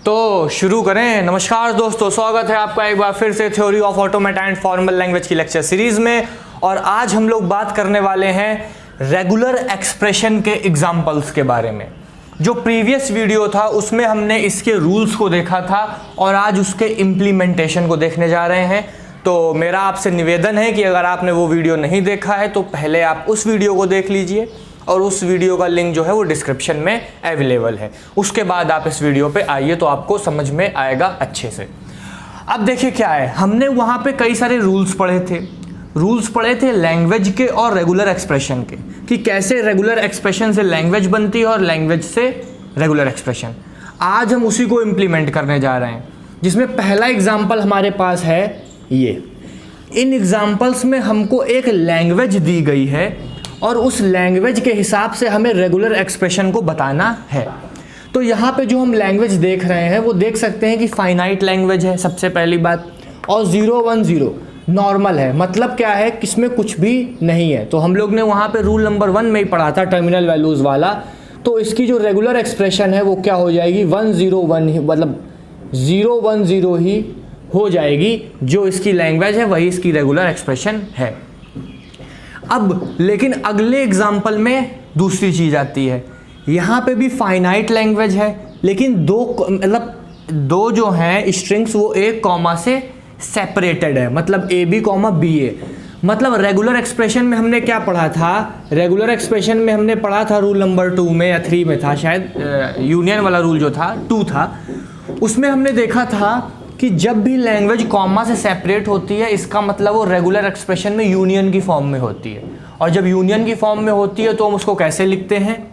तो शुरू करें। नमस्कार दोस्तों, स्वागत है आपका एक बार फिर से theory of automata and formal language की लेक्चर सीरीज में। और आज हम लोग बात करने वाले हैं रेगुलर एक्सप्रेशन के एग्जाम्पल्स के बारे में। जो प्रीवियस वीडियो था उसमें हमने इसके रूल्स को देखा था और आज उसके इम्प्लीमेंटेशन को देखने जा रहे हैं। तो मेरा आपसे निवेदन है कि अगर आपने वो वीडियो नहीं देखा है तो पहले आप उस वीडियो को देख लीजिए और उस वीडियो का लिंक जो है वो डिस्क्रिप्शन में अवेलेबल है। उसके बाद आप इस वीडियो पे आइए तो आपको समझ में आएगा अच्छे से। अब देखिए क्या है, हमने वहाँ पे कई सारे रूल्स पढ़े थे लैंग्वेज के और रेगुलर एक्सप्रेशन के, कि कैसे रेगुलर एक्सप्रेशन से लैंग्वेज बनती है और लैंग्वेज से रेगुलर एक्सप्रेशन। आज हम उसी को इम्प्लीमेंट करने जा रहे हैं, जिसमें पहला एग्जाम्पल हमारे पास है ये। इन एग्जाम्पल्स में हमको एक लैंग्वेज दी गई है और उस लैंग्वेज के हिसाब से हमें रेगुलर एक्सप्रेशन को बताना है। तो यहाँ पे जो हम लैंग्वेज देख रहे हैं वो देख सकते हैं कि फाइनाइट लैंग्वेज है सबसे पहली बात, और 010 नॉर्मल है। मतलब क्या है, किसमें कुछ भी नहीं है। तो हम लोग ने वहाँ पे रूल नंबर 1 में ही पढ़ा था टर्मिनल वैल्यूज़ वाला। तो इसकी जो रेगुलर एक्सप्रेशन है वो क्या हो जाएगी, 101 ही, मतलब 010 ही हो जाएगी। जो इसकी लैंग्वेज है वही इसकी रेगुलर एक्सप्रेशन है। अब लेकिन अगले एग्जाम्पल में दूसरी चीज़ आती है। यहाँ पे भी फाइनाइट लैंग्वेज है, लेकिन दो जो हैं स्ट्रिंग्स वो एक कॉमा से सेपरेटेड है, मतलब AB, BA। मतलब रेगुलर एक्सप्रेशन में हमने क्या पढ़ा था, रेगुलर एक्सप्रेशन में हमने पढ़ा था रूल नंबर 2 में या 3 में था शायद, यूनियन वाला रूल जो था 2 था। उसमें हमने देखा था कि जब भी लैंग्वेज कॉमा से सेपरेट होती है इसका मतलब वो रेगुलर एक्सप्रेशन में यूनियन की फॉर्म में होती है। और जब यूनियन की फॉर्म में होती है तो हम उसको कैसे लिखते हैं,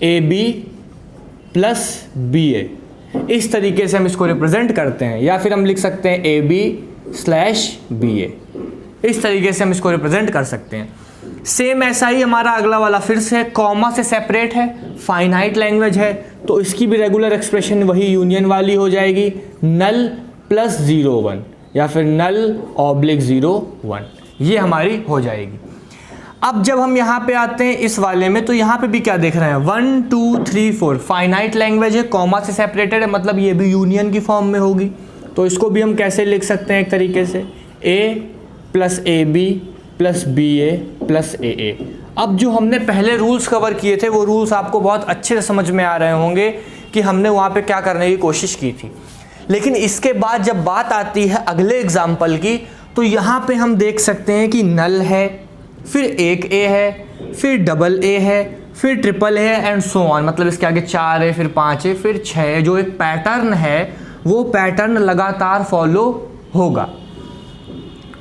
AB + BA। इस तरीके से हम इसको रिप्रेजेंट करते हैं, या फिर हम लिख सकते हैं AB/BA। इस तरीके से हम इसको रिप्रेजेंट कर सकते हैं। सेम ऐसा ही हमारा अगला वाला फिर से कॉमा से सेपरेट है, फाइनाइट लैंग्वेज है, तो इसकी भी रेगुलर एक्सप्रेशन वही यूनियन वाली हो जाएगी, नल + 01 या फिर नल/01, ये हमारी हो जाएगी। अब जब हम यहाँ पे आते हैं इस वाले में, तो यहाँ पे भी क्या देख रहे हैं, 1 2 3 4 फाइनाइट लैंग्वेज है, कॉमा से सेपरेटेड है, मतलब ये भी यूनियन की फॉर्म में होगी। तो इसको भी हम कैसे लिख सकते हैं, एक तरीके से A + AB + BA + AA। अब जो हमने पहले रूल्स कवर किए थे वो रूल्स आपको बहुत अच्छे से समझ में आ रहे होंगे कि हमने वहाँ पे क्या करने की कोशिश की थी। लेकिन इसके बाद जब बात आती है अगले एग्जाम्पल की, तो यहाँ पे हम देख सकते हैं कि नल है, फिर एक A है, फिर डबल A है, फिर ट्रिपल है एंड सो ऑन। मतलब इसके आगे 4 है, फिर 5 है, फिर 6 है। जो एक पैटर्न है वो पैटर्न लगातार फॉलो होगा।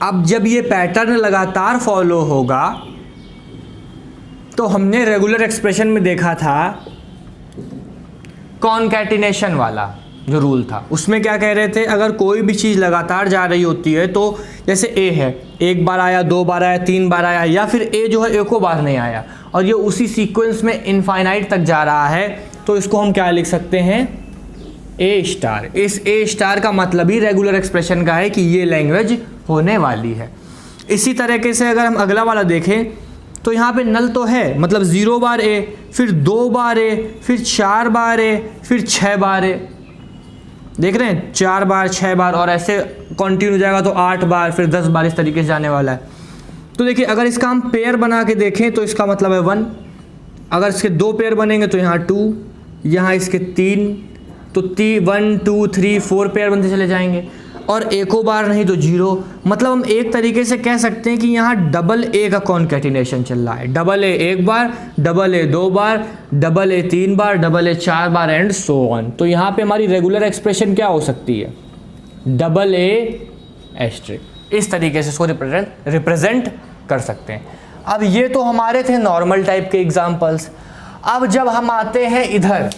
अब जब ये पैटर्न लगातार फॉलो होगा तो हमने रेगुलर एक्सप्रेशन में देखा था कॉनकैटिनेशन वाला जो रूल था, उसमें क्या कह रहे थे, अगर कोई भी चीज़ लगातार जा रही होती है, तो जैसे A है, एक बार आया, 2 बार आया, 3 बार आया, या फिर A जो है एको बार नहीं आया और ये उसी सीक्वेंस में इनफाइनाइट तक जा रहा है, तो इसको हम क्या लिख सकते हैं, A*। इस A* का मतलब ही रेगुलर एक्सप्रेशन का है कि ये लैंग्वेज होने वाली है। इसी तरीके से अगर हम अगला वाला देखें तो यहाँ पे नल तो है, मतलब 0 बार A, फिर 2 बार A, फिर 4 बार A, फिर 6 बार A। देख रहे हैं, 4 बार, 6 बार, और ऐसे कंटिन्यू जाएगा तो 8 बार, फिर 10 बार, इस तरीके से जाने वाला है। तो देखिए, अगर इसका हम पेयर बना के देखें तो इसका मतलब है 1। अगर इसके 2 पेयर बनेंगे तो यहाँ 2, यहाँ इसके 3, तो 1 2 3 4 पेयर बनते चले जाएंगे, और एको बार नहीं तो 0। मतलब हम एक तरीके से कह सकते हैं कि यहाँ डबल A का कॉन्कैटिनेशन चल रहा है। Double A 1 bar, double A 2 bar, double A 3 bar, double A 4 bar and so on. तो यहाँ पे हमारी रेगुलर एक्सप्रेशन क्या हो सकती है, डबल A*। इस तरीके से इसको रिप्रेजेंट कर सकते हैं। अब ये तो हमारे थे नॉर्मल टाइप के एग्जाम्पल्स। अब जब हम आते हैं इधर,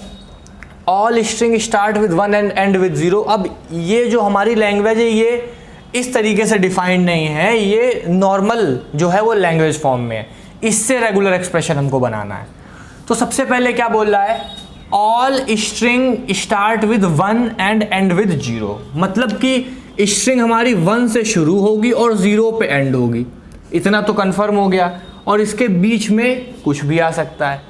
all string start with 1 and and with 0। अब ये जो हमारी लैंग्वेज है ये इस तरीके से डिफाइंड नहीं है, ये नॉर्मल जो है वो लैंग्वेज फॉर्म में है। इससे रेगुलर एक्सप्रेशन हमको बनाना है। तो सबसे पहले क्या बोल रहा है, all string start with 1 and and with 0। मतलब कि स्ट्रिंग हमारी 1 से शुरू होगी और 0 पे एंड होगी। इतना तो कंफर्म हो गया, और इसके बीच में कुछ भी आ सकता है।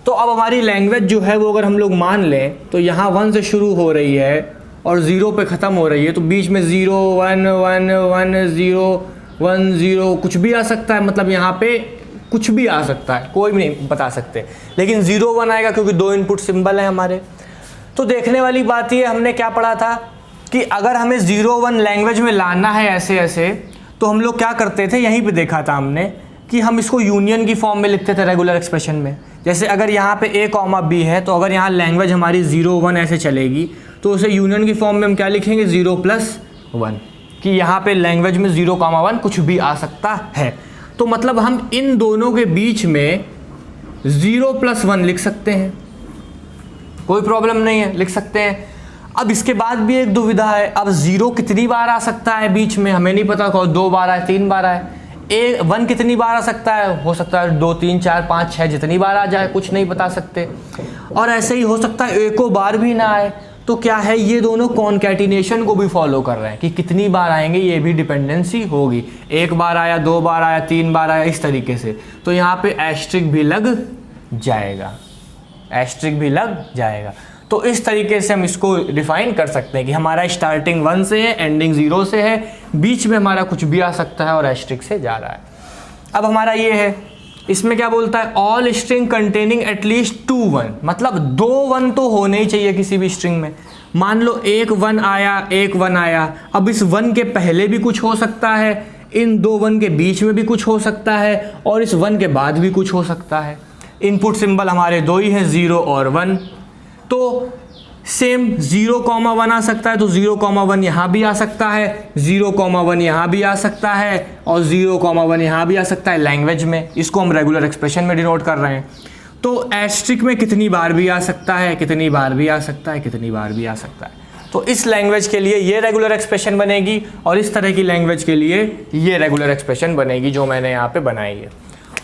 तो अब हमारी लैंग्वेज जो है वो अगर हम लोग मान लें तो यहाँ 1 से शुरू हो रही है और 0 पे ख़त्म हो रही है, तो बीच में 0 1 1 1 0 1 0 कुछ भी आ सकता है, मतलब यहाँ पे कुछ भी आ सकता है, कोई भी नहीं बता सकते, लेकिन 0 1 आएगा क्योंकि 2 इनपुट सिंबल हैं हमारे। तो देखने वाली बात ये, हमने क्या पढ़ा था कि अगर हमें 0 1 लैंग्वेज में लाना है ऐसे ऐसे, तो हम लोग क्या करते थे, यहीं पे देखा था हमने कि हम इसको यूनियन की फॉर्म में लिखते थे रेगुलर एक्सप्रेशन में। जैसे अगर यहाँ पे a कॉमा b है, तो अगर यहाँ लैंग्वेज हमारी 0 1 ऐसे चलेगी तो उसे यूनियन की फॉर्म में हम क्या लिखेंगे, 0 + 1, कि यहाँ पे लैंग्वेज में 0 1 कुछ भी आ सकता है। तो मतलब हम इन दोनों के बीच में 0 + 1 लिख सकते हैं, कोई प्रॉब्लम नहीं है, लिख सकते हैं। अब इसके बाद भी एक दुविधा है, अब 0 कितनी बार आ सकता है बीच में, हमें नहीं पता, 2 बार आए 3 बार आए। 1 कितनी बार आ सकता है, हो सकता है 2 3 4 5 6 जितनी बार आ जाए, कुछ नहीं बता सकते। और ऐसे ही हो सकता है एको बार भी ना आए। तो क्या है, ये दोनों कॉन्कैटिनेशन को भी फॉलो कर रहे हैं कि कितनी बार आएंगे, ये भी डिपेंडेंसी होगी। 1 बार आया, 2 बार आया, 3 बार आया, इस तरीके से। तो यहाँ पे एस्ट्रिक भी लग जाएगा, एस्ट्रिक भी लग जाएगा। तो इस तरीके से हम इसको डिफाइन कर सकते हैं कि हमारा स्टार्टिंग 1 से है, एंडिंग 0 से है, बीच में हमारा कुछ भी आ सकता है और एस्ट्रिक से जा रहा है। अब हमारा ये है, इसमें क्या बोलता है, ऑल स्ट्रिंग कंटेनिंग एटलीस्ट 2 1, मतलब 2 1 तो होने ही चाहिए किसी भी स्ट्रिंग में। मान लो 1 1 आया, 1 1 आया, अब इस 1 के पहले भी कुछ हो सकता है, इन 2 1 के बीच में भी कुछ हो सकता है, और इस 1 के बाद भी कुछ हो सकता है। इनपुट सिंबल हमारे 2 ही हैं, 0 और 1। तो सेम 0 1 आ सकता है, तो 0 1 यहाँ भी आ सकता है, 0 1 यहाँ भी आ सकता है, और 0 1 यहाँ भी आ सकता है लैंग्वेज में। इसको हम रेगुलर एक्सप्रेशन में डिनोट कर रहे हैं। तो एस्ट्रिक में कितनी बार भी आ सकता है, कितनी बार भी आ सकता है, कितनी बार भी आ सकता है। तो इस लैंग्वेज के लिए ये रेगुलर एक्सप्रेशन बनेगी, और इस तरह की लैंग्वेज के लिए ये रेगुलर एक्सप्रेशन बनेगी जो मैंने यहाँ पे बनाई है।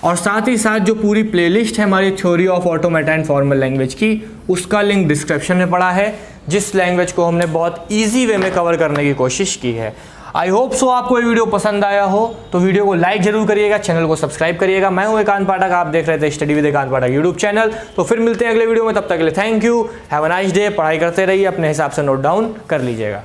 और साथ ही साथ जो पूरी प्लेलिस्ट है हमारी theory of automata and formal language की, उसका लिंक डिस्क्रिप्शन में पड़ा है, जिस लैंग्वेज को हमने बहुत ईजी वे में कवर करने की कोशिश की है। आई होप सो आपको ये वीडियो पसंद आया हो, तो वीडियो को लाइक जरूर करिएगा, चैनल को सब्सक्राइब करिएगा। मैं हूं एकांत पाठक, आप देख रहे थे स्टडी विद एकांत पाठक यूट्यूब चैनल। तो फिर मिलते हैं अगले वीडियो में, तब तक के लिए thank you, have a nice day. पढ़ाई करते रहिए, अपने हिसाब से नोट डाउन कर लीजिएगा।